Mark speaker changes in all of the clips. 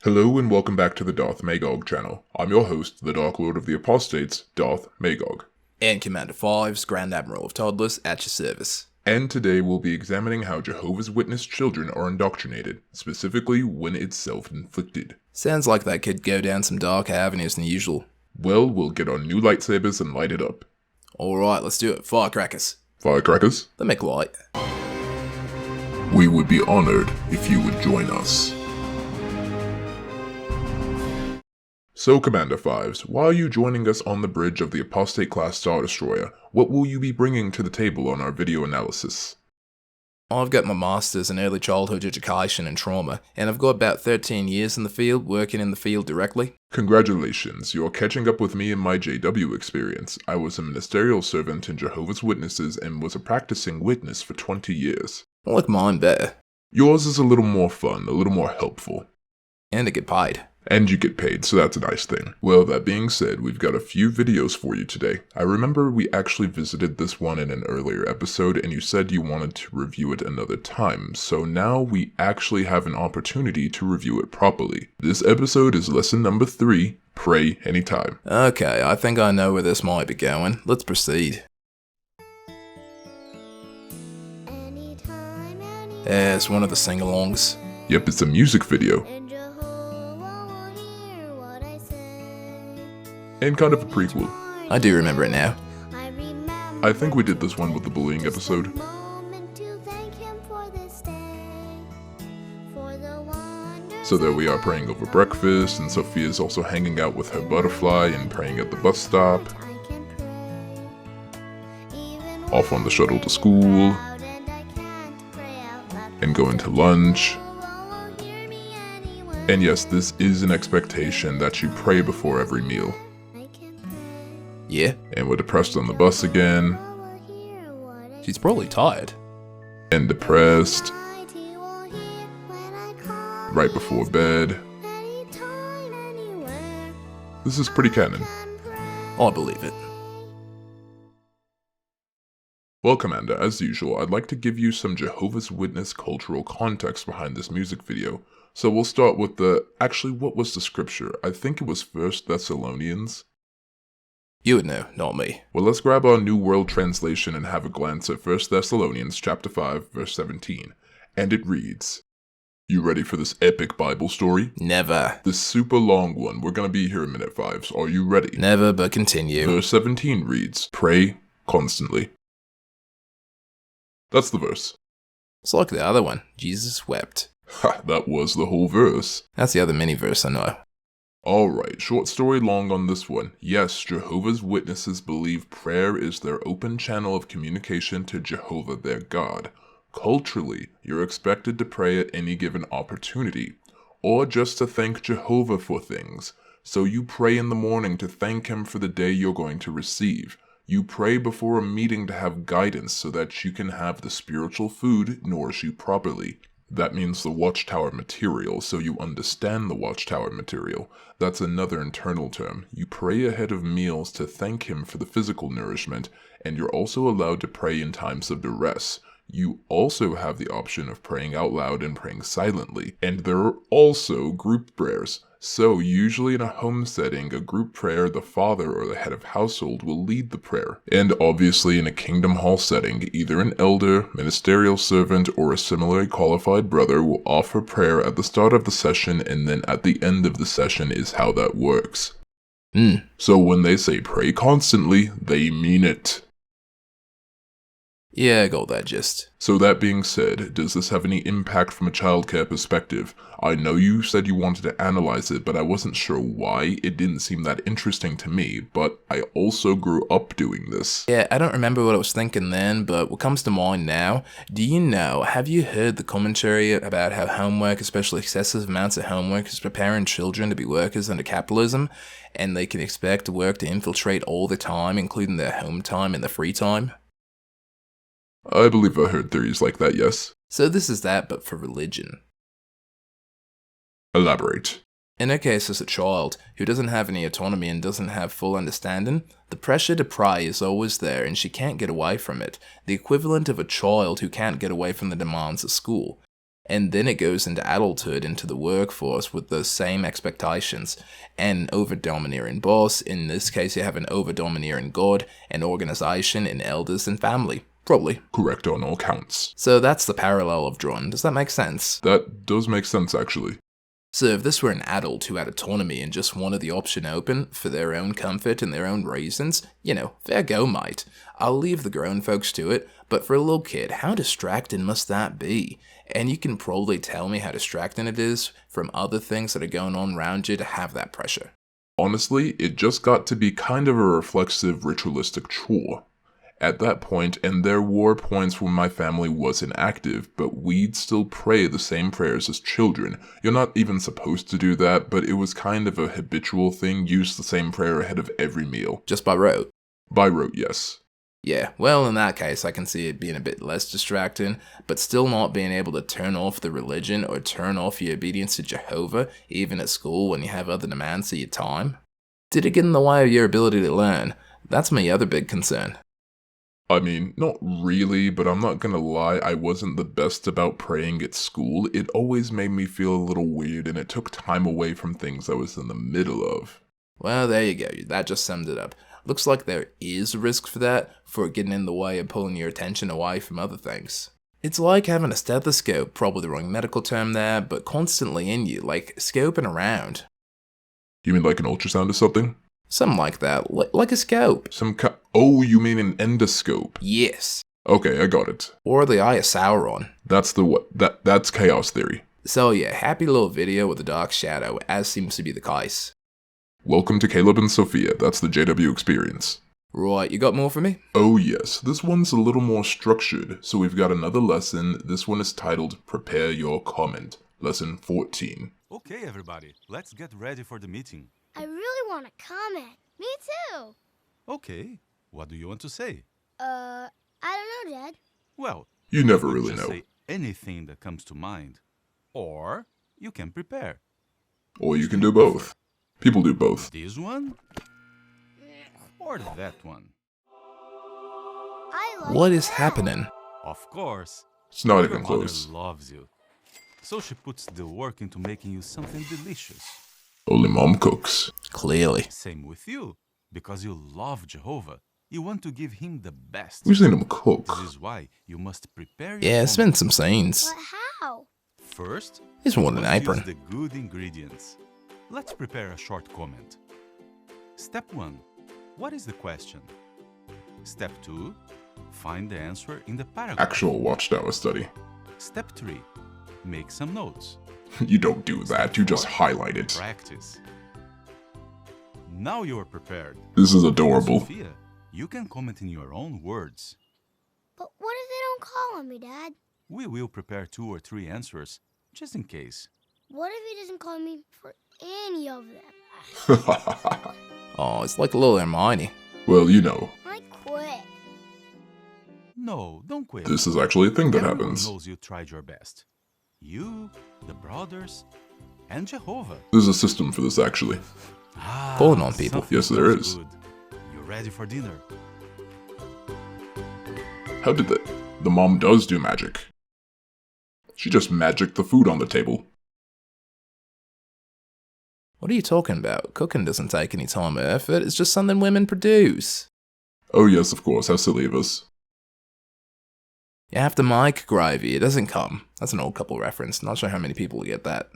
Speaker 1: Hello and welcome back to the Darth Magog channel. I'm your host, the Dark Lord of the Apostates, Darth Magog.
Speaker 2: And Commander Fives, Grand Admiral of Toddlers, at your service.
Speaker 1: And today we'll be examining how Jehovah's Witness children are indoctrinated, specifically when it's self-inflicted.
Speaker 2: Sounds like that could go down some darker avenues than usual.
Speaker 1: Well, we'll get our new lightsabers and light it up.
Speaker 2: Alright, let's do it. Firecrackers.
Speaker 1: Firecrackers?
Speaker 2: They make light.
Speaker 1: We would be honored if you would join us. So, Commander Fives, why are you joining us on the bridge of the Apostate-class Star Destroyer? What will you be bringing to the table on our video analysis?
Speaker 2: I've got my Masters in Early Childhood Education and Trauma, and I've got about 13 years in the field, working in the field directly.
Speaker 1: Congratulations, you're catching up with me in my JW experience. I was a ministerial servant in Jehovah's Witnesses and was a practicing witness for 20 years.
Speaker 2: I like mine better.
Speaker 1: Yours is a little more fun, a little more helpful.
Speaker 2: And I get paid.
Speaker 1: And you get paid, so that's a nice thing. Well, that being said, we've got a few videos for you today. I remember we actually visited this one in an earlier episode, and you said you wanted to review it another time, so now we actually have an opportunity to review it properly. This episode is lesson number 3, Pray Anytime.
Speaker 2: Okay, I think I know where this might be going. Let's proceed. Yeah, it's one of the sing-alongs.
Speaker 1: Yep, it's a music video. And kind of a prequel.
Speaker 2: I do remember it now.
Speaker 1: I think we did this one with the bullying episode. So there we are praying over breakfast, and Sophia's also hanging out with her butterfly and praying at the bus stop. Off on the shuttle to school. And going to lunch. And yes, this is an expectation that you pray before every meal.
Speaker 2: Yeah.
Speaker 1: And we're depressed on the bus again.
Speaker 2: She's probably tired.
Speaker 1: And depressed. Right before bed. This is pretty canon.
Speaker 2: I believe it.
Speaker 1: Well, Commander, as usual, I'd like to give you some Jehovah's Witness cultural context behind this music video. So we'll start with actually, what was the scripture? I think it was 1 Thessalonians.
Speaker 2: You would know, not me.
Speaker 1: Well, let's grab our New World Translation and have a glance at 1 Thessalonians chapter 5, verse 17. And it reads, You ready for this epic Bible story?
Speaker 2: Never.
Speaker 1: This super long one. We're gonna be here in minute 5. Are you ready?
Speaker 2: Never, but continue.
Speaker 1: Verse 17 reads, Pray constantly. That's the verse.
Speaker 2: It's like the other one. Jesus wept.
Speaker 1: Ha, that was the whole verse.
Speaker 2: That's the other mini verse I know.
Speaker 1: Alright, short story long on this one. Yes, Jehovah's Witnesses believe prayer is their open channel of communication to Jehovah, their God. Culturally, you're expected to pray at any given opportunity, or just to thank Jehovah for things. So you pray in the morning to thank him for the day you're going to receive. You pray before a meeting to have guidance so that you can have the spiritual food nourish you properly. That means the Watchtower material, so you understand the Watchtower material. That's another internal term. You pray ahead of meals to thank him for the physical nourishment, and you're also allowed to pray in times of duress. You also have the option of praying out loud and praying silently, and there are also group prayers. So, usually in a home setting, a group prayer, the father or the head of household will lead the prayer. And obviously in a kingdom hall setting, either an elder, ministerial servant, or a similarly qualified brother will offer prayer at the start of the session, and then at the end of the session is how that works. So when they say pray constantly, they mean it.
Speaker 2: Yeah, I got that gist.
Speaker 1: So that being said, does this have any impact from a childcare perspective? I know you said you wanted to analyze it, but I wasn't sure why. It didn't seem that interesting to me, but I also grew up doing this.
Speaker 2: Yeah, I don't remember what I was thinking then, but what comes to mind now, have you heard the commentary about how homework, especially excessive amounts of homework, is preparing children to be workers under capitalism, and they can expect work to infiltrate all the time, including their home time and their free time?
Speaker 1: I believe I heard theories like that, yes.
Speaker 2: So this is that, but for religion.
Speaker 1: Elaborate.
Speaker 2: In her case as a child, who doesn't have any autonomy and doesn't have full understanding, the pressure to pray is always there and she can't get away from it, the equivalent of a child who can't get away from the demands of school. and then it goes into adulthood, into the workforce with those same expectations. An over-domineering boss, in this case you have an over-domineering god, an organization, and elders and family. Probably.
Speaker 1: Correct on all counts.
Speaker 2: So that's the parallel I've drawn. Does that make sense?
Speaker 1: That does make sense, actually.
Speaker 2: So if this were an adult who had autonomy and just wanted the option open for their own comfort and their own reasons, fair go, mate. I'll leave the grown folks to it, but for a little kid, how distracting must that be? And you can probably tell me how distracting it is from other things that are going on around you to have that pressure.
Speaker 1: Honestly, it just got to be kind of a reflexive, ritualistic chore. At that point, and there were points when my family wasn't active, but we'd still pray the same prayers as children. You're not even supposed to do that, but it was kind of a habitual thing, use the same prayer ahead of every meal.
Speaker 2: Just by rote?
Speaker 1: By rote, yes.
Speaker 2: Yeah, well, in that case, I can see it being a bit less distracting, but still not being able to turn off the religion or turn off your obedience to Jehovah, even at school when you have other demands of your time. Did it get in the way of your ability to learn? That's my other big concern.
Speaker 1: I mean, not really, but I'm not gonna lie, I wasn't the best about praying at school. It always made me feel a little weird, and it took time away from things I was in the middle of.
Speaker 2: Well, there you go, that just summed it up. Looks like there is a risk for that, for it getting in the way of pulling your attention away from other things. It's like having a stethoscope, probably the wrong medical term there, but constantly in you, like scoping around.
Speaker 1: You mean like an ultrasound or something?
Speaker 2: Something like that, like a scope.
Speaker 1: Oh, you mean an endoscope?
Speaker 2: Yes.
Speaker 1: Okay, I got it.
Speaker 2: Or the Eye of Sauron.
Speaker 1: That's that's chaos theory.
Speaker 2: So yeah, happy little video with a dark shadow, as seems to be the case.
Speaker 1: Welcome to Caleb and Sophia, that's the JW experience.
Speaker 2: Right, you got more for me?
Speaker 1: Oh yes, this one's a little more structured, so we've got another lesson. This one is titled Prepare Your Comment, Lesson 14.
Speaker 3: Okay everybody, let's get ready for the meeting.
Speaker 4: I really want to comment. Me too.
Speaker 3: Okay, what do you want to say?
Speaker 4: I don't know, Dad.
Speaker 3: Well,
Speaker 1: You never
Speaker 3: could
Speaker 1: really
Speaker 3: just
Speaker 1: know.
Speaker 3: say anything that comes to mind. Or you can prepare.
Speaker 1: Or you can do both. People do both.
Speaker 3: This one? Or that one?
Speaker 4: I like
Speaker 2: What is
Speaker 4: that.
Speaker 2: happening?
Speaker 3: Of course.
Speaker 1: It's not
Speaker 3: Your
Speaker 1: even
Speaker 3: mother
Speaker 1: close.
Speaker 3: loves you. So she puts the work into making you something delicious.
Speaker 1: Only mom cooks.
Speaker 2: Clearly.
Speaker 3: Same with you. Because you love Jehovah. You want to give him the best.
Speaker 1: We've seen him cook.
Speaker 3: This is why you must prepare your
Speaker 2: Yeah, it's
Speaker 3: moment.
Speaker 2: been some scenes.
Speaker 4: But how?
Speaker 3: First,
Speaker 2: He's worn an
Speaker 3: let's
Speaker 2: apron.
Speaker 3: use the good ingredients. Let's prepare a short comment. Step 1. What is the question? Step 2. Find the answer in the paragraph.
Speaker 1: Actual Watchtower study.
Speaker 3: Step 3. Make some notes.
Speaker 1: You don't do that, you just highlight it.
Speaker 3: Practice. Now you are prepared.
Speaker 1: This is adorable.
Speaker 3: Sophia, you can comment in your own words.
Speaker 4: But what if they don't call on me, Dad?
Speaker 3: We will prepare 2 or 3 answers, just in case.
Speaker 4: What if he doesn't call me for any of them?
Speaker 2: Oh, it's like a little Hermione.
Speaker 1: Well, you know,
Speaker 4: I quit.
Speaker 3: No, don't quit.
Speaker 1: this is actually a thing that
Speaker 3: Everyone
Speaker 1: happens.
Speaker 3: knows you tried your best. You, the brothers, and Jehovah.
Speaker 1: There's a system for this, actually.
Speaker 2: Pulling on people.
Speaker 3: Something
Speaker 1: Yes, there
Speaker 3: smells
Speaker 1: is.
Speaker 3: Good. You ready for dinner?
Speaker 1: How did that? The mom does do magic. She just magicked the food on the table.
Speaker 2: What are you talking about? Cooking doesn't take any time or effort, it's just something women produce.
Speaker 1: Oh yes, of course, how silly of us.
Speaker 2: You have to make gravy, it doesn't come. That's an old couple reference, not sure how many people will get that.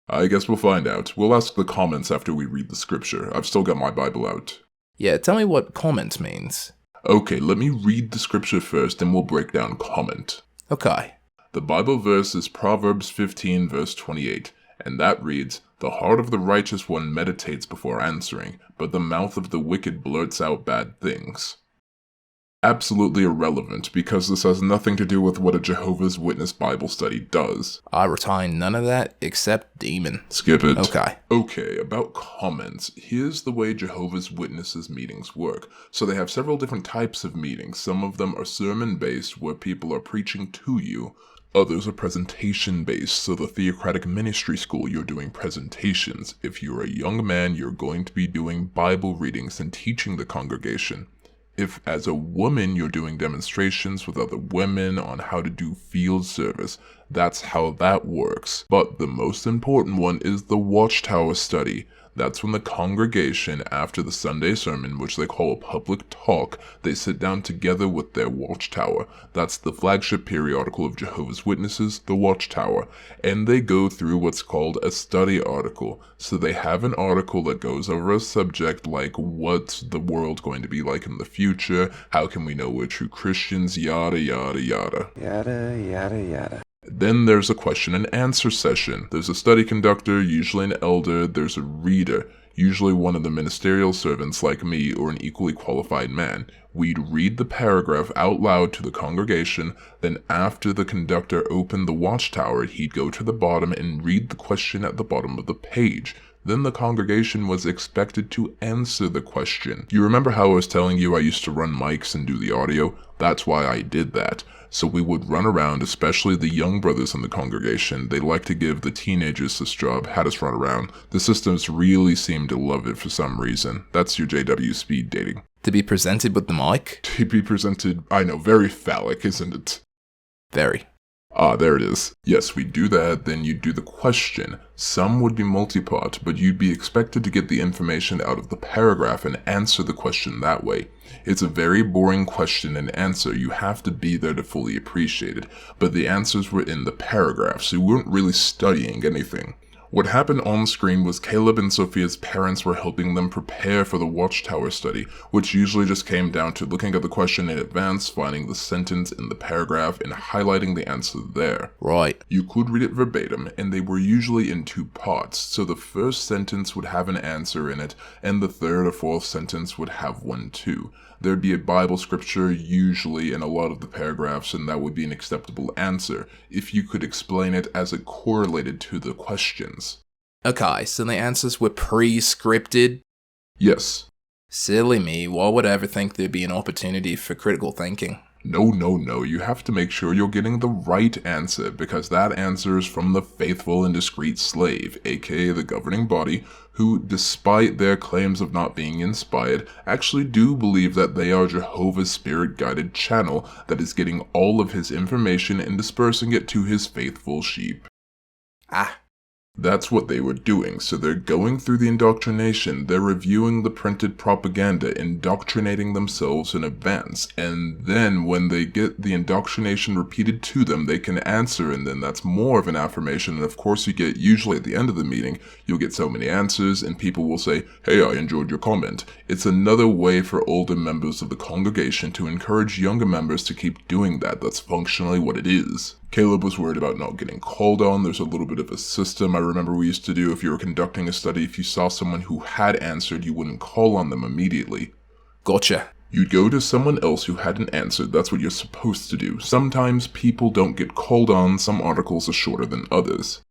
Speaker 1: I guess we'll find out. We'll ask the comments after we read the scripture. I've still got my Bible out.
Speaker 2: Yeah, tell me what comment means.
Speaker 1: Okay, let me read the scripture first and we'll break down comment.
Speaker 2: Okay.
Speaker 1: The Bible verse is Proverbs 15 verse 28, and that reads, "The heart of the righteous one meditates before answering, but the mouth of the wicked blurts out bad things." Absolutely irrelevant, because this has nothing to do with what a Jehovah's Witness Bible study does.
Speaker 2: I retain none of that except demon.
Speaker 1: Skip it.
Speaker 2: Okay.
Speaker 1: Okay, about comments. Here's the way Jehovah's Witnesses meetings work. So they have several different types of meetings. Some of them are sermon-based, where people are preaching to you. Others are presentation-based, so the theocratic ministry school, you're doing presentations. If you're a young man, you're going to be doing Bible readings and teaching the congregation. If, as a woman, you're doing demonstrations with other women on how to do field service, That's how that works. But the most important one is the Watchtower study. That's when the congregation, after the Sunday sermon, which they call a public talk, they sit down together with their Watchtower. That's the flagship periodical of Jehovah's Witnesses, the Watchtower. And they go through what's called a study article. So they have an article that goes over a subject like what's the world going to be like in the future, how can we know we're true Christians, yada yada yada.
Speaker 5: Yada, yada, yada.
Speaker 1: Then there's a question and answer session. There's a study conductor, usually an elder, there's a reader, usually one of the ministerial servants like me or an equally qualified man. We'd read the paragraph out loud to the congregation, then after the conductor opened the Watchtower, he'd go to the bottom and read the question at the bottom of the page. Then the congregation was expected to answer the question. You remember how I was telling you I used to run mics and do the audio? That's why I did that. So we would run around, especially the young brothers in the congregation. They like to give the teenagers this job, had us run around. The sisters really seemed to love it for some reason. That's your JW speed dating.
Speaker 2: To be presented with the mic?
Speaker 1: To be presented, I know, very phallic, isn't it?
Speaker 2: Very.
Speaker 1: Ah, there it is. Yes, we do that, then you do the question. Some would be multi-part, but you'd be expected to get the information out of the paragraph and answer the question that way. It's a very boring question and answer, you have to be there to fully appreciate it, but the answers were in the paragraph, so you weren't really studying anything. What happened on screen was Caleb and Sophia's parents were helping them prepare for the Watchtower study, which usually just came down to looking at the question in advance, finding the sentence in the paragraph, and highlighting the answer there.
Speaker 2: Right.
Speaker 1: You could read it verbatim, and they were usually in two parts, so the first sentence would have an answer in it, and the third or fourth sentence would have one too. There'd be a Bible scripture usually in a lot of the paragraphs, and that would be an acceptable answer, if you could explain it as it correlated to the questions.
Speaker 2: Okay, so the answers were pre-scripted?
Speaker 1: Yes.
Speaker 2: Silly me, why would I ever think there'd be an opportunity for critical thinking?
Speaker 1: No, you have to make sure you're getting the right answer, because that answer is from the faithful and discreet slave, aka the governing body, who, despite their claims of not being inspired, actually do believe that they are Jehovah's spirit-guided channel that is getting all of his information and dispersing it to his faithful sheep. That's what they were doing, so they're going through the indoctrination, they're reviewing the printed propaganda, indoctrinating themselves in advance, and then when they get the indoctrination repeated to them, they can answer, and then that's more of an affirmation, and of course you get, usually at the end of the meeting, you'll get so many answers, and people will say, hey, I enjoyed your comment. It's another way for older members of the congregation to encourage younger members to keep doing that. That's functionally what it is. Caleb was worried about not getting called on. There's a little bit of a system I remember we used to do. If you were conducting a study, if you saw someone who had answered, you wouldn't call on them immediately.
Speaker 2: Gotcha.
Speaker 1: You'd go to someone else who hadn't answered. That's what you're supposed to do. Sometimes people don't get called on. Some articles are shorter than others.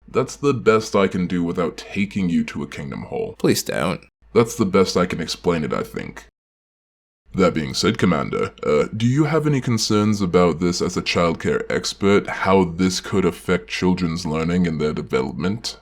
Speaker 1: That's the best I can do without taking you to a kingdom hall.
Speaker 2: Please don't.
Speaker 1: That's the best I can explain it, I think. That being said, Commander, do you have any concerns about this as a childcare expert, how this could affect children's learning and their development?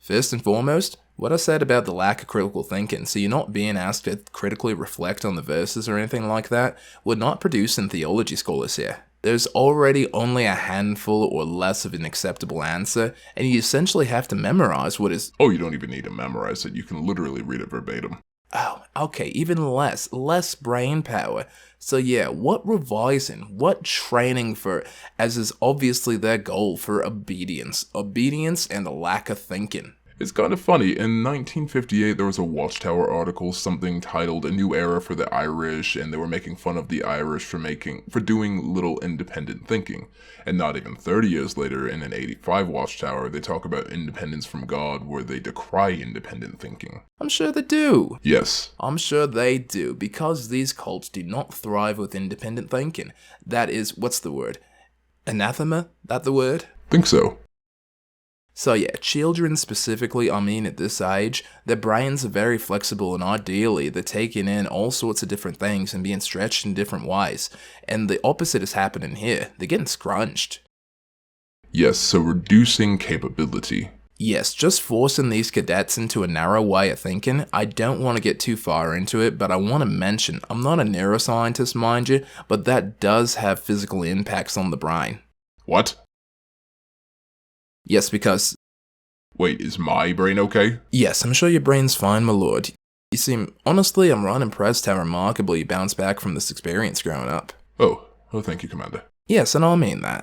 Speaker 2: First and foremost, what I said about the lack of critical thinking, so you're not being asked to critically reflect on the verses or anything like that, would not produce in theology scholars here. There's already only a handful or less of an acceptable answer, and you essentially have to memorize what is—
Speaker 1: Oh, you don't even need to memorize it, you can literally read it verbatim.
Speaker 2: Oh, okay, even less brain power. So yeah, what revising, what training for, as is obviously their goal for obedience and a lack of thinking.
Speaker 1: It's kind of funny, in 1958 there was a Watchtower article, something titled A New Era for the Irish, and they were making fun of the Irish for doing little independent thinking. And not even 30 years later, in an 85 Watchtower, they talk about independence from God, where they decry independent thinking.
Speaker 2: I'm sure they do.
Speaker 1: Yes.
Speaker 2: I'm sure they do, because these cults do not thrive with independent thinking. That is, what's the word? Anathema? That the word?
Speaker 1: Think so.
Speaker 2: So yeah, children specifically, at this age, their brains are very flexible and ideally they're taking in all sorts of different things and being stretched in different ways. And the opposite is happening here. They're getting scrunched.
Speaker 1: Yes, so reducing capability.
Speaker 2: Yes, just forcing these cadets into a narrow way of thinking. I don't want to get too far into it, but I want to mention, I'm not a neuroscientist, mind you, but that does have physical impacts on the brain.
Speaker 1: What?
Speaker 2: Yes, because...
Speaker 1: Wait, is my brain okay?
Speaker 2: Yes, I'm sure your brain's fine, my lord. You see, honestly, I'm right impressed how remarkably you bounced back from this experience growing up.
Speaker 1: Oh, thank you, Commander.
Speaker 2: Yes, and I mean that.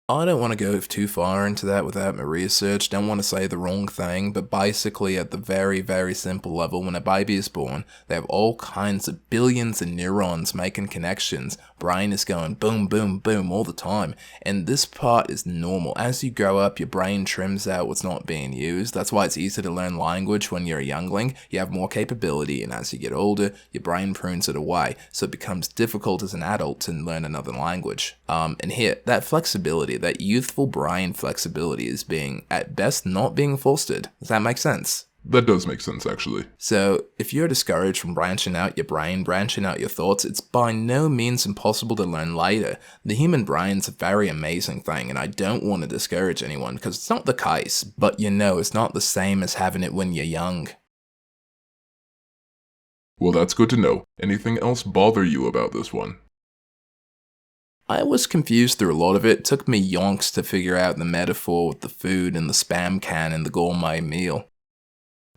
Speaker 2: I don't want to go too far into that without my research, don't want to say the wrong thing, but basically at the very, very simple level, when a baby is born, they have all kinds of billions of neurons making connections, brain is going boom, boom, boom all the time, and this part is normal. As you grow up, your brain trims out what's not being used. That's why it's easier to learn language when you're a youngling. You have more capability, and as you get older, your brain prunes it away, so it becomes difficult as an adult to learn another language. And here, that flexibility, that youthful brain flexibility is being, at best, not being fostered. Does that make sense?
Speaker 1: That does make sense, actually.
Speaker 2: So, if you're discouraged from branching out your brain, branching out your thoughts, it's by no means impossible to learn later. The human brain's a very amazing thing, and I don't want to discourage anyone, because it's not the case, but you know, it's not the same as having it when you're young.
Speaker 1: Well, that's good to know. Anything else bother you about this one?
Speaker 2: I was confused through a lot of it. It took me yonks to figure out the metaphor with the food and the Spam can and the gourmet meal.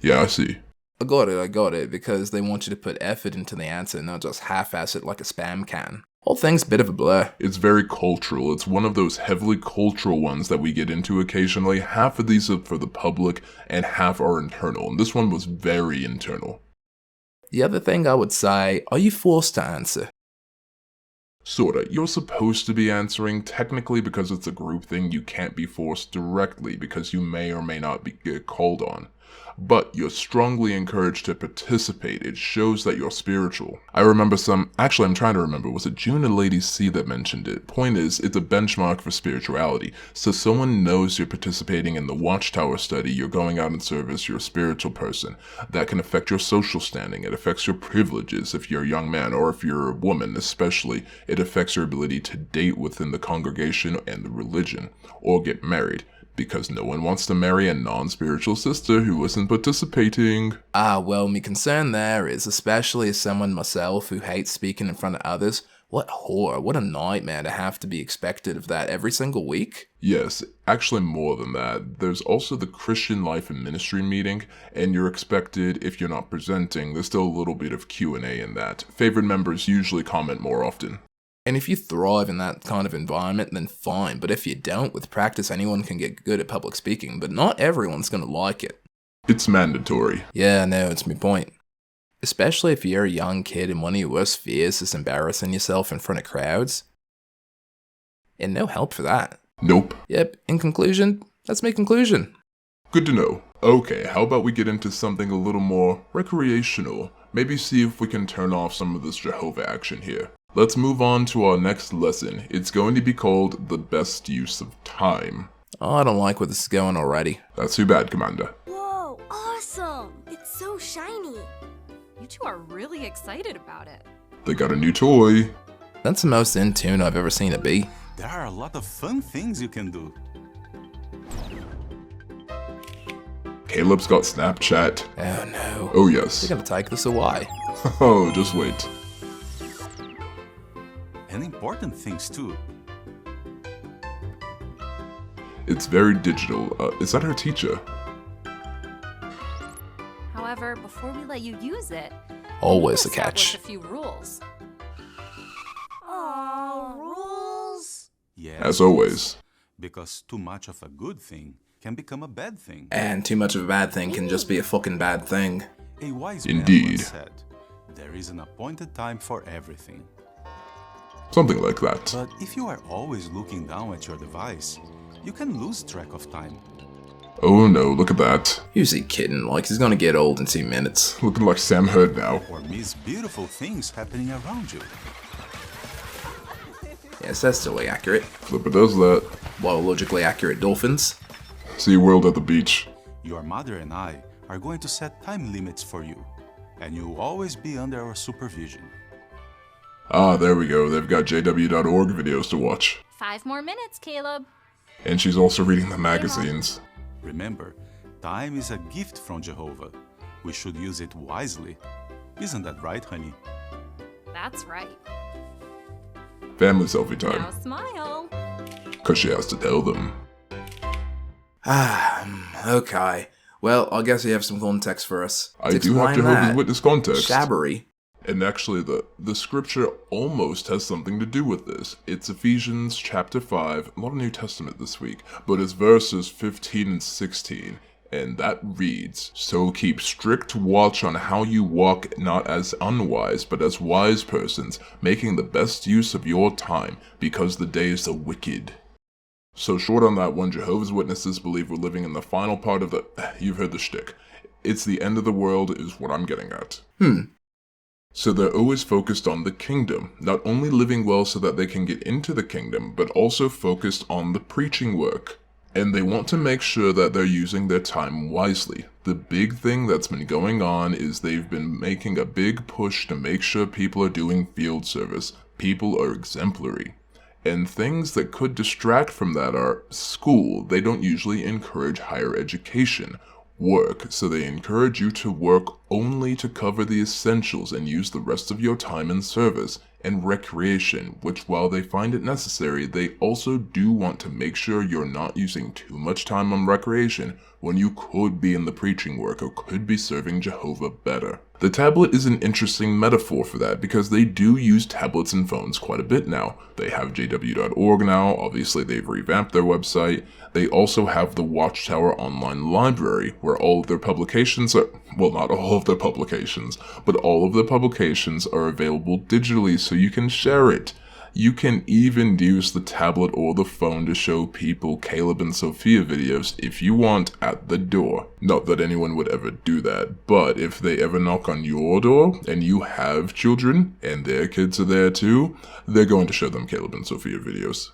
Speaker 1: Yeah, I see.
Speaker 2: I got it, because they want you to put effort into the answer and not just half-ass it like a Spam can. Whole thing's a bit of a blur.
Speaker 1: It's very cultural. It's one of those heavily cultural ones that we get into occasionally. Half of these are for the public and half are internal, and this one was very internal.
Speaker 2: The other thing I would say, are you forced to answer?
Speaker 1: Sorta. You're supposed to be answering. Technically, because it's a group thing, you can't be forced directly because you may or may not get called on. But you're strongly encouraged to participate. It shows that you're spiritual. I remember I'm trying to remember, was it June or Lady C that mentioned it? Point is, it's a benchmark for spirituality. So someone knows you're participating in the Watchtower study, you're going out in service, you're a spiritual person. That can affect your social standing. It affects your privileges if you're a young man, or if you're a woman especially. It affects your ability to date within the congregation and the religion, or get married. Because no one wants to marry a non-spiritual sister who isn't participating.
Speaker 2: Well, my concern there is, especially as someone myself who hates speaking in front of others, what horror, what a nightmare to have to be expected of that every single week.
Speaker 1: Yes, actually more than that. There's also the Christian Life and Ministry meeting, and you're expected, if you're not presenting, there's still a little bit of Q&A in that. Favored members usually comment more often.
Speaker 2: And if you thrive in that kind of environment, then fine. But if you don't, with practice, anyone can get good at public speaking, but not everyone's going to like it.
Speaker 1: It's mandatory.
Speaker 2: Yeah, no, it's my point. Especially if you're a young kid and one of your worst fears is embarrassing yourself in front of crowds. And no help for that.
Speaker 1: Nope.
Speaker 2: Yep, in conclusion, that's my conclusion.
Speaker 1: Good to know. Okay, how about we get into something a little more recreational? Maybe see if we can turn off some of this Jehovah action here. Let's move on to our next lesson. It's going to be called The Best Use of Time.
Speaker 2: Oh, I don't like where this is going already.
Speaker 1: That's too bad, Commander.
Speaker 4: Whoa, awesome! It's so shiny.
Speaker 6: You two are really excited about it.
Speaker 1: They got a new toy.
Speaker 2: That's the most in tune I've ever seen it be.
Speaker 3: There are a lot of fun things you can do.
Speaker 1: Caleb's got Snapchat.
Speaker 2: Oh no.
Speaker 1: Oh yes.
Speaker 2: They're gonna take this away.
Speaker 1: Oh, just wait.
Speaker 3: And important things too.
Speaker 1: It's very digital. Is that our teacher?
Speaker 6: However, before we let you use it,
Speaker 2: Always
Speaker 6: we
Speaker 2: a catch.
Speaker 6: establish a few rules.
Speaker 4: Rules?
Speaker 3: Yes.
Speaker 1: As always.
Speaker 3: Because too much of a good thing can become a bad thing.
Speaker 2: And too much of a bad thing can just be a fucking bad thing.
Speaker 3: A wise
Speaker 1: Indeed.
Speaker 3: man once said, "There is an appointed time for everything."
Speaker 1: Something like that.
Speaker 3: But if you are always looking down at your device, you can lose track of time.
Speaker 1: Oh no, look at that.
Speaker 2: Who's he kidding? Like, he's gonna get old in 2 minutes.
Speaker 1: Looking like Sam Hurd now.
Speaker 3: Or miss beautiful things happening around you.
Speaker 2: Yes, that's totally accurate.
Speaker 1: Flipper does that.
Speaker 2: Biologically accurate dolphins.
Speaker 1: See World at the beach.
Speaker 3: Your mother and I are going to set time limits for you, and you will always be under our supervision.
Speaker 1: Ah, there we go. They've got jw.org videos to watch.
Speaker 6: 5 more minutes, Caleb.
Speaker 1: And she's also reading the magazines.
Speaker 3: Remember, Time is a gift from Jehovah. We should use it wisely. Isn't that right, honey?
Speaker 6: That's right.
Speaker 1: Family selfie time.
Speaker 6: Now smile.
Speaker 1: Because she has to tell them.
Speaker 2: Okay. Well, I guess you have some context for us.
Speaker 1: I
Speaker 2: To
Speaker 1: do have
Speaker 2: explain
Speaker 1: Jehovah's
Speaker 2: that,
Speaker 1: Witness context.
Speaker 2: Shabbery.
Speaker 1: And actually, the scripture almost has something to do with this. It's Ephesians chapter 5, a lot of New Testament this week, but it's verses 15 and 16. And that reads, "So keep strict watch on how you walk, not as unwise, but as wise persons, making the best use of your time, because the days are wicked." So short on that one, Jehovah's Witnesses believe we're living in the final part of the... You've heard the shtick. It's the end of the world is what I'm getting at. So they're always focused on the kingdom, not only living well so that they can get into the kingdom, but also focused on the preaching work. And they want to make sure that they're using their time wisely. The big thing that's been going on is they've been making a big push to make sure people are doing field service. People are exemplary. And things that could distract from that are school. They don't usually encourage higher education. Work, so they encourage you to work only to cover the essentials and use the rest of your time in service. And recreation, which while they find it necessary, they also do want to make sure you're not using too much time on recreation when you could be in the preaching work or could be serving Jehovah better. The tablet is an interesting metaphor for that because they do use tablets and phones quite a bit now. They have jw.org now, obviously they've revamped their website. They also have the Watchtower Online Library, where all of their publications are, well, not all of their publications, but all of their publications are available digitally so you can share it. You can even use the tablet or the phone to show people Caleb and Sophia videos if you want at the door. Not that anyone would ever do that, but if they ever knock on your door and you have children and their kids are there too, they're going to show them Caleb and Sophia videos.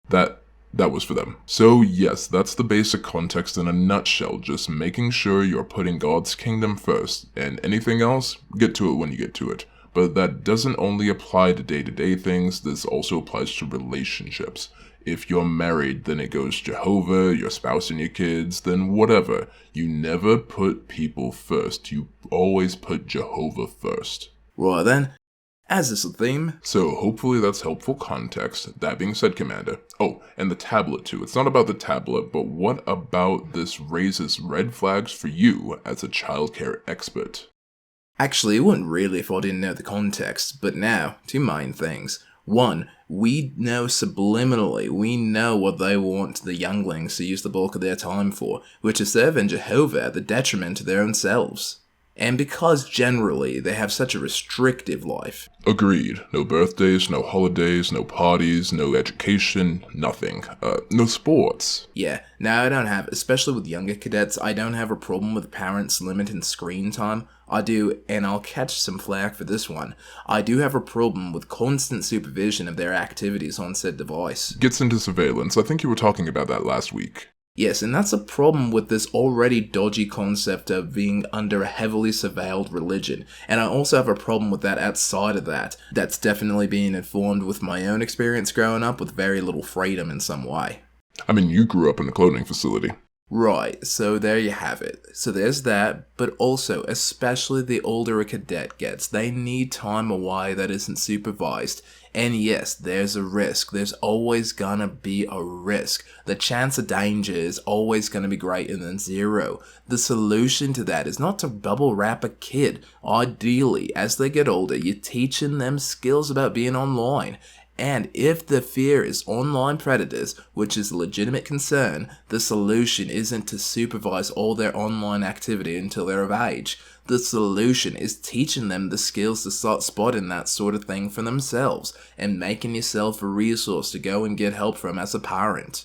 Speaker 1: That was for them. So yes, that's the basic context in a nutshell, just making sure you're putting God's kingdom first, and anything else, get to it when you get to it. But that doesn't only apply to day-to-day things, this also applies to relationships. If you're married, then it goes Jehovah, your spouse and your kids, then whatever. You never put people first, you always put Jehovah first.
Speaker 2: Right then, as is the theme.
Speaker 1: So hopefully that's helpful context. That being said, Commander. Oh, and the tablet too. It's not about the tablet, but what about this raises red flags for you as a childcare expert?
Speaker 2: Actually, it wouldn't really if I didn't know the context, but now, two main things. One, we know subliminally, we know what they want the younglings to use the bulk of their time for, which is serving Jehovah at the detriment to their own selves. And because generally they have such a restrictive life.
Speaker 1: Agreed. No birthdays, no holidays, no parties, no education, nothing. No sports.
Speaker 2: Yeah, now I don't have, especially with younger cadets, I don't have a problem with parents limiting screen time. I do, and I'll catch some flack for this one, I do have a problem with constant supervision of their activities on said device.
Speaker 1: Gets into surveillance. I think you were talking about that last week.
Speaker 2: Yes, and that's a problem with this already dodgy concept of being under a heavily surveilled religion. And I also have a problem with that outside of that. That's definitely being informed with my own experience growing up with very little freedom in some way.
Speaker 1: I mean, you grew up in a cloning facility.
Speaker 2: Right, so there you have it. So there's that, but also, especially the older a cadet gets, they need time away that isn't supervised. And yes, there's a risk. There's always gonna be a risk. The chance of danger is always gonna be greater than zero. The solution to that is not to bubble wrap a kid. Ideally, as they get older, you're teaching them skills about being online. And if the fear is online predators, which is a legitimate concern, the solution isn't to supervise all their online activity until they're of age. The solution is teaching them the skills to start spotting that sort of thing for themselves, and making yourself a resource to go and get help from as a parent.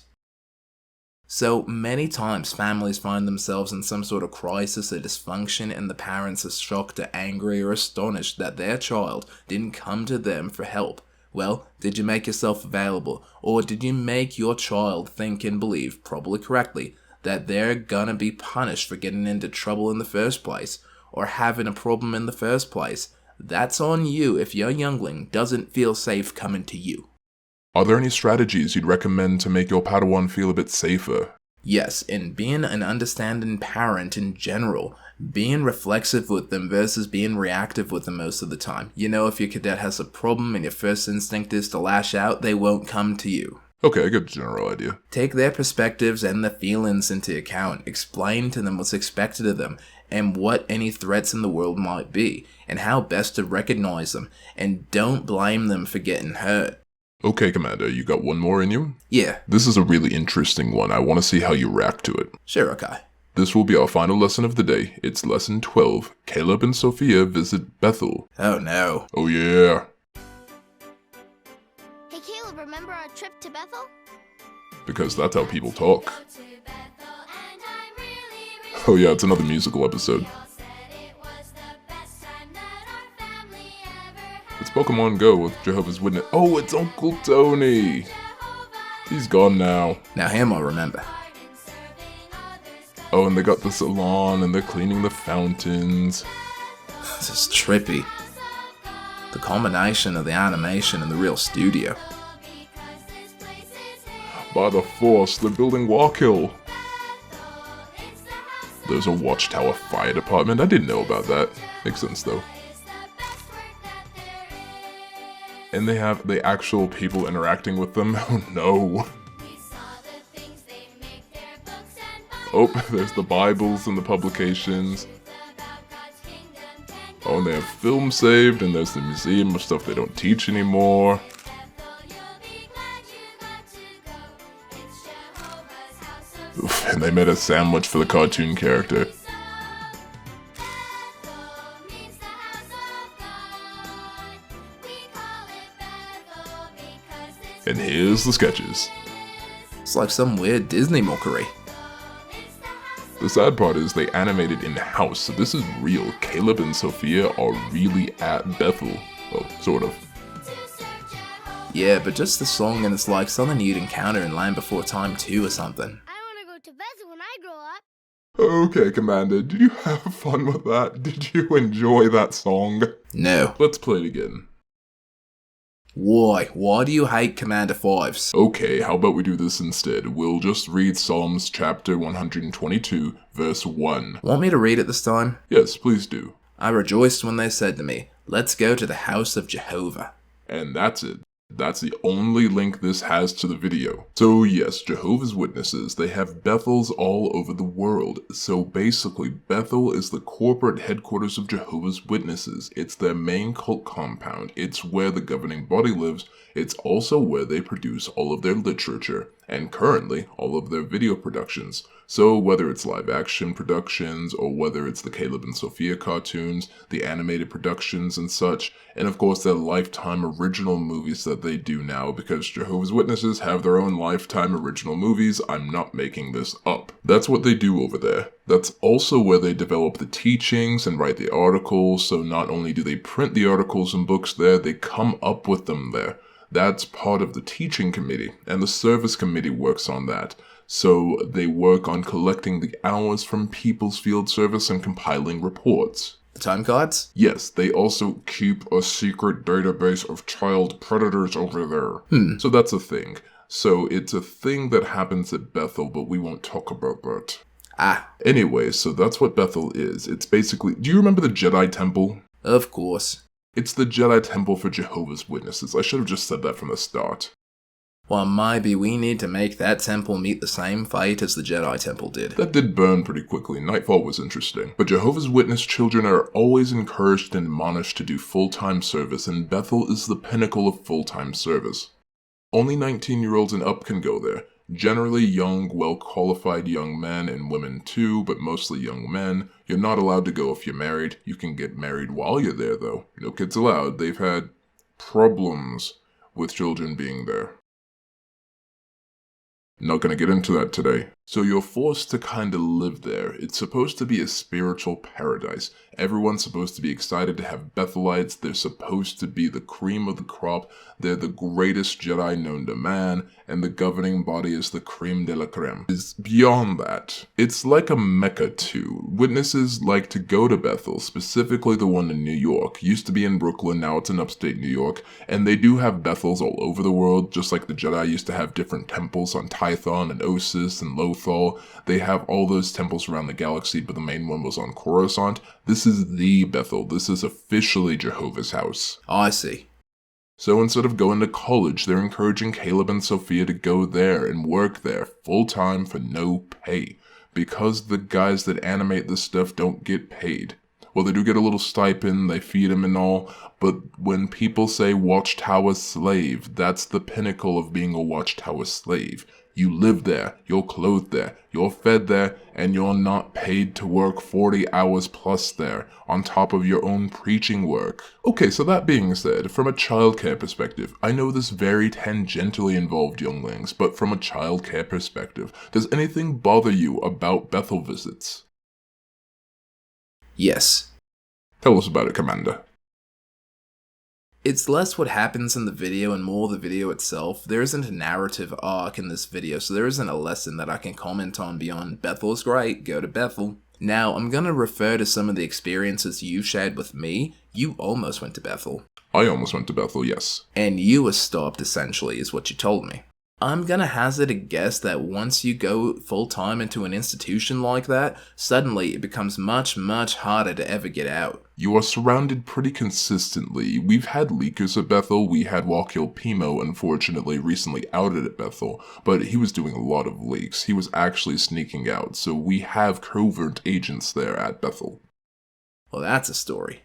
Speaker 2: So many times families find themselves in some sort of crisis or dysfunction, and the parents are shocked or angry or astonished that their child didn't come to them for help. Well, did you make yourself available, or did you make your child think and believe, probably correctly, that they're gonna be punished for getting into trouble in the first place, or having a problem in the first place? That's on you if your youngling doesn't feel safe coming to you.
Speaker 1: Are there any strategies you'd recommend to make your Padawan feel a bit safer?
Speaker 2: Yes, and being an understanding parent in general, being reflexive with them versus being reactive with them most of the time. You know, if your cadet has a problem and your first instinct is to lash out, they won't come to you.
Speaker 1: Okay, I get the general idea.
Speaker 2: Take their perspectives and their feelings into account. Explain to them what's expected of them and what any threats in the world might be and how best to recognize them. And don't blame them for getting hurt.
Speaker 1: Okay, Commander, you got one more in you?
Speaker 2: Yeah,
Speaker 1: This is a really interesting one. I want to see how you react to it.
Speaker 2: sure, okay.
Speaker 1: This will be our final lesson of the day. It's lesson 12. Caleb and Sophia visit Bethel.
Speaker 2: Oh no.
Speaker 1: Oh yeah.
Speaker 4: Hey, Caleb, remember our trip to Bethel?
Speaker 1: Because that's how people talk. Oh yeah, it's another musical episode. It's Pokemon Go with Jehovah's Witness. Oh, it's Uncle Tony! He's gone now.
Speaker 2: Now him I'll remember.
Speaker 1: Oh, and they got the salon and they're cleaning the fountains.
Speaker 2: This is trippy. The combination of the animation and the real studio.
Speaker 1: By the Force, they're building Walkill. There's a Watchtower Fire Department. I didn't know about that. Makes sense though. And they have the actual people interacting with them. Oh no. Oh, there's the Bibles and the publications. Oh, and they have film saved, and there's the museum of stuff they don't teach anymore. Oof, and they made a sandwich for the cartoon character. And here's the sketches.
Speaker 2: It's like some weird Disney mockery.
Speaker 1: The sad part is they animated in-house, so this is real. Caleb and Sophia are really at Bethel. Well, sort of.
Speaker 2: Yeah, but just the song and it's like something you'd encounter in Land Before Time 2 or something.
Speaker 4: I want to go to Bethel when I grow up.
Speaker 1: Okay, Commander, did you have fun with that? Did you enjoy that song?
Speaker 2: No.
Speaker 1: Let's play it again.
Speaker 2: Why? Why do you hate Commander 5s?
Speaker 1: Okay, how about we do this instead? We'll just read Psalms chapter 122, verse 1.
Speaker 2: Want me to read it this time?
Speaker 1: Yes, please do.
Speaker 2: I rejoiced when they said to me, let's go to the house of Jehovah.
Speaker 1: And that's it. That's the only link this has to the video. So yes, Jehovah's Witnesses, they have Bethels all over the world. So basically, Bethel is the corporate headquarters of Jehovah's Witnesses. It's their main cult compound. It's where the governing body lives. It's also where they produce all of their literature, and currently, all of their video productions. So whether it's live action productions, or whether it's the Caleb and Sophia cartoons, the animated productions and such, and of course their Lifetime original movies that they do now, because Jehovah's Witnesses have their own Lifetime original movies. I'm not making this up. That's what they do over there. That's also where they develop the teachings and write the articles, so not only do they print the articles and books there, they come up with them there. That's part of the teaching committee, and the service committee works on that. So they work on collecting the hours from people's field service and compiling reports.
Speaker 2: The time cards?
Speaker 1: Yes, they also keep a secret database of child predators over there. So that's a thing. So it's a thing that happens at Bethel, but we won't talk about that. Anyway, so that's what Bethel is. It's basically... Do you remember the Jedi Temple?
Speaker 2: Of course.
Speaker 1: It's the Jedi Temple for Jehovah's Witnesses. I should have just said that from the start.
Speaker 2: Well, maybe we need to make that temple meet the same fate as the Jedi Temple did.
Speaker 1: That did burn pretty quickly. Nightfall was interesting. But Jehovah's Witness children are always encouraged and admonished to do full-time service, and Bethel is the pinnacle of full-time service. Only 19-year-olds and up can go there. Generally young, well-qualified young men and women too, but mostly young men. You're not allowed to go if you're married. You can get married while you're there, though. No kids allowed. They've had problems with children being there. Not gonna get into that today. So you're forced to kinda live there. It's supposed to be a spiritual paradise. Everyone's supposed to be excited to have Bethelites. They're supposed to be the cream of the crop. They're the greatest Jedi known to man, and the governing body is the creme de la creme. It's beyond that. It's like a mecca too. Witnesses like to go to Bethel, specifically the one in New York. Used to be in Brooklyn, now it's in upstate New York, and they do have Bethels all over the world, just like the Jedi used to have different temples on Tython and Ossus and Lothal. They have all those temples around the galaxy, but the main one was on Coruscant. This is the Bethel. This is officially Jehovah's house.
Speaker 2: I see.
Speaker 1: So instead of going to college, they're encouraging Caleb and Sophia to go there and work there full-time for no pay. Because the guys that animate this stuff don't get paid. Well, they do get a little stipend, they feed them and all, but when people say Watchtower slave, that's the pinnacle of being a Watchtower slave. You live there, you're clothed there, you're fed there, and you're not paid to work 40 hours plus there, on top of your own preaching work. Okay, so that being said, from a childcare perspective, I know this very tangentially involved younglings, but from a childcare perspective, does anything bother you about Bethel visits?
Speaker 2: Yes.
Speaker 1: Tell us about it, Commander.
Speaker 2: It's less what happens in the video and more the video itself. There isn't a narrative arc in this video, so there isn't a lesson that I can comment on beyond Bethel's great, go to Bethel. Now, I'm gonna refer to some of the experiences you shared with me. You almost went to Bethel.
Speaker 1: I almost went to Bethel, yes.
Speaker 2: And you were stopped, essentially, is what you told me. I'm gonna hazard a guess that once you go full-time into an institution like that, suddenly it becomes much, much harder to ever get out.
Speaker 1: You are surrounded pretty consistently. We've had leakers at Bethel. We had Wakil Pimo, unfortunately, recently outed at Bethel, but he was doing a lot of leaks. He was actually sneaking out, so we have covert agents there at Bethel.
Speaker 2: Well, that's a story.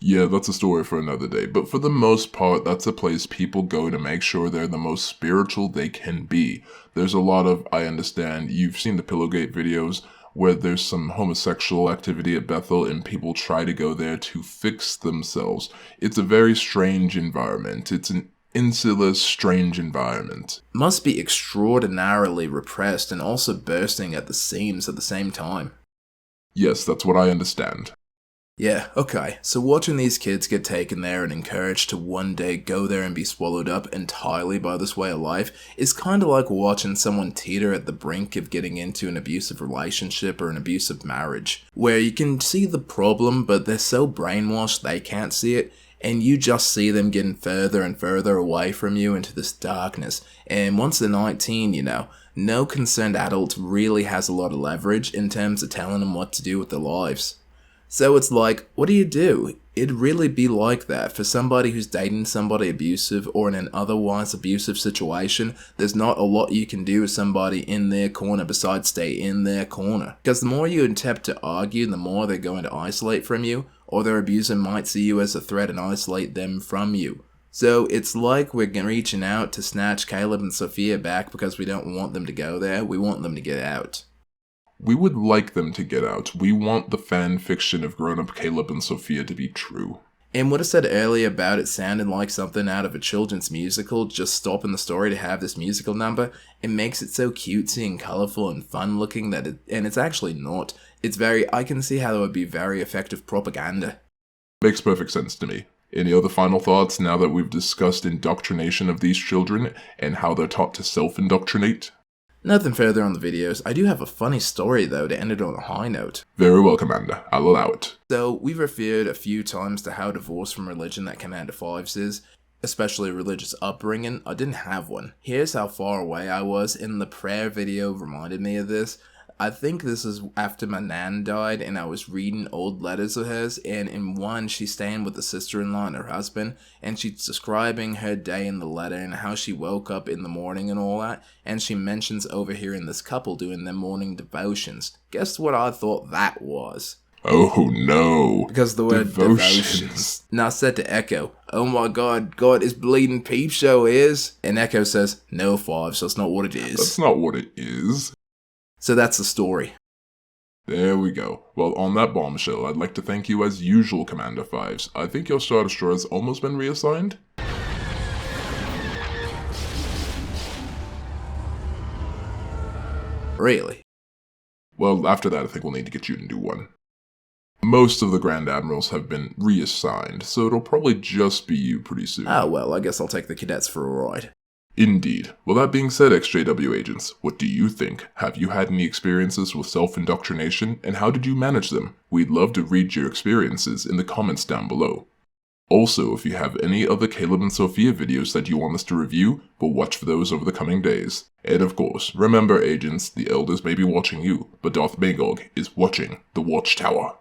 Speaker 1: Yeah, that's a story for another day, but for the most part, that's a place people go to make sure they're the most spiritual they can be. There's a lot of, I understand, you've seen the Pillowgate videos, where there's some homosexual activity at Bethel and people try to go there to fix themselves. It's a very strange environment. It's an insular, strange environment.
Speaker 2: Must be extraordinarily repressed and also bursting at the seams at the same time.
Speaker 1: Yes, that's what I understand.
Speaker 2: Yeah, okay, so watching these kids get taken there and encouraged to one day go there and be swallowed up entirely by this way of life is kinda like watching someone teeter at the brink of getting into an abusive relationship or an abusive marriage, where you can see the problem but they're so brainwashed they can't see it, and you just see them getting further and further away from you into this darkness, and once they're 19, no concerned adult really has a lot of leverage in terms of telling them what to do with their lives. So it's like, what do? It'd really be like that for somebody who's dating somebody abusive or in an otherwise abusive situation. There's not a lot you can do with somebody in their corner besides stay in their corner. Because the more you attempt to argue, the more they're going to isolate from you, or their abuser might see you as a threat and isolate them from you. So it's like we're reaching out to snatch Caleb and Sophia back because we don't want them to go there, we want them to get out.
Speaker 1: We would like them to get out. We want the fan fiction of grown-up Caleb and Sophia to be true.
Speaker 2: And what I said earlier about it sounding like something out of a children's musical, just stopping the story to have this musical number, it makes it so cutesy and colourful and fun looking and it's actually not. I can see how it would be very effective propaganda.
Speaker 1: Makes perfect sense to me. Any other final thoughts now that we've discussed indoctrination of these children and how they're taught to self-indoctrinate?
Speaker 2: Nothing further on the videos. I do have a funny story though to end it on a high note.
Speaker 1: Very well, Commander. I'll allow it.
Speaker 2: So, we've referred a few times to how divorced from religion that Commander Fives is, especially religious upbringing. I didn't have one. Here's how far away I was, and the prayer video reminded me of this. I think this is after my nan died and I was reading old letters of hers, and in one she's staying with the sister-in-law and her husband, and she's describing her day in the letter and how she woke up in the morning and all that, and she mentions overhearing this couple doing their morning devotions. Guess what I thought that was?
Speaker 1: Oh no.
Speaker 2: Because the word devotions. Now I said to Echo, "Oh my god, God is bleeding peep show is?" And Echo says, "No, Fives, that's not what it is."
Speaker 1: That's not what it is.
Speaker 2: So that's the story.
Speaker 1: There we go. Well, on that bombshell, I'd like to thank you as usual, Commander Fives. I think your Star Destroyer has almost been reassigned?
Speaker 2: Really?
Speaker 1: Well, after that, I think we'll need to get you to do one. Most of the Grand Admirals have been reassigned, so it'll probably just be you pretty soon.
Speaker 2: Ah, well, I guess I'll take the cadets for a ride.
Speaker 1: Indeed. Well, that being said, XJW agents, what do you think? Have you had any experiences with self-indoctrination, and how did you manage them? We'd love to read your experiences in the comments down below. Also, if you have any other Caleb and Sophia videos that you want us to review, we'll watch for those over the coming days. And of course, remember agents, the elders may be watching you, but Darth Magog is watching the Watchtower.